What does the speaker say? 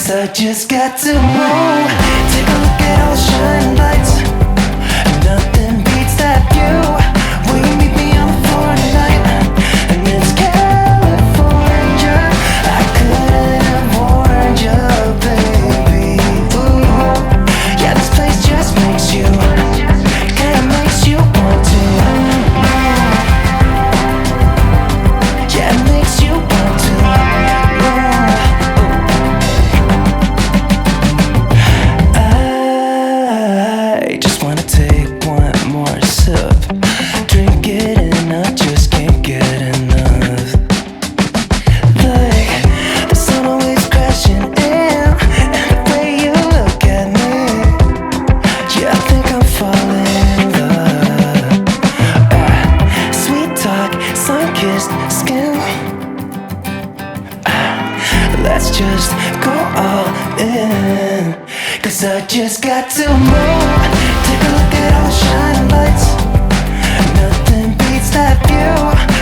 'cause I just got to move. Take a look at all the shining lights. Nothing beats that view. Will you meet me on the floor tonight? And it's California. I couldn't have warned you, baby. Ooh. Yeah, this place just makes you, kinda makes you want to. Yeah, it makes you want to. I just wanna take one more sip. Drink it and I just can't get enough. Like the sun always crashing in, and the way you look at me, yeah, I think I'm falling in love. Sweet talk, sun-kissed skin. Let's just go all in, 'cause I just got to move. Take a look at all the shining lights. Nothing beats that view.